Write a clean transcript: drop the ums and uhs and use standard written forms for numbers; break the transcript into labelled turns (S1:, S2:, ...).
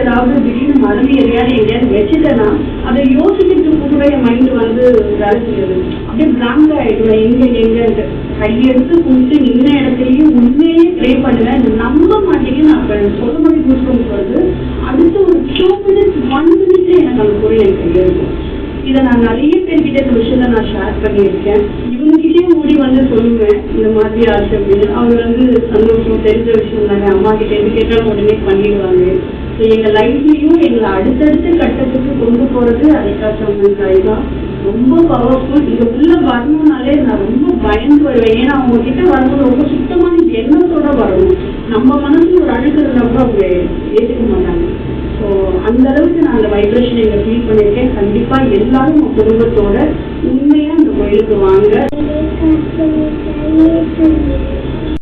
S1: ஏதாவது திடீர்னு மறந்து எதையாவது எங்கேயாவது வச்சுட்டேன்னா அதை யோசிச்சுட்டு கூட என் மைண்டு வந்து வேலை செய்யுது. அப்படியே பிளாங்க் ஆயிடுவேன். எங்க கையெடுத்து குடிச்சு நின்ன இடத்துலயும் உண்மையே ப்ரே பண்ணுவேன். நம்ப மாட்டேங்குது. நான் அப்ப சொல்லும்போது கூட்டம் வருது. அடுத்த ஒரு 2 minutes 1 minute எனக்கு அந்த பொருள் எனக்கு கையில் இருக்கும். இதை நான் நிறைய பேர்கிட்ட இந்த விஷயத்த நான் ஷேர் பண்ணியிருக்கேன். இவங்ககிட்டயும் ஓடி வந்து சொல்லுவேன் இந்த மாதிரி ஆச்சு அப்படின்னு. அவங்க வந்து சந்தோஷம், தெரிஞ்ச விஷயம் தானே, அம்மா கிட்ட எது கேட்டாலும் உடனே பண்ணிடுவாங்க. ஸோ எங்கள் லைஃப்லையும் எங்களை அடுத்தடுத்த கட்டத்துக்கு கொண்டு போகிறது அரைக்காசம்மன் தாய் தான். ரொம்ப பவர்ஃபுல். இங்கே உள்ள வரணும்னாலே நான் ரொம்ப பயந்து வருவேன். ஏன்னா அவங்க கிட்ட வரும்போது ரொம்ப சுத்தமான எண்ணத்தோட வரணும். நம்ம மனசுல ஒரு அழுக்கு இருந்தால் கூட அவங்க ஏற்றுக்க மாட்டாங்க. ஸோ அந்த அளவுக்கு நான் அந்த வைப்ரேஷன் இங்கே ஃபீல் பண்ணியிருக்கேன். கண்டிப்பாக எல்லாரும் குடும்பத்தோட உண்மையாக அந்த கோயிலுக்கு வாங்க.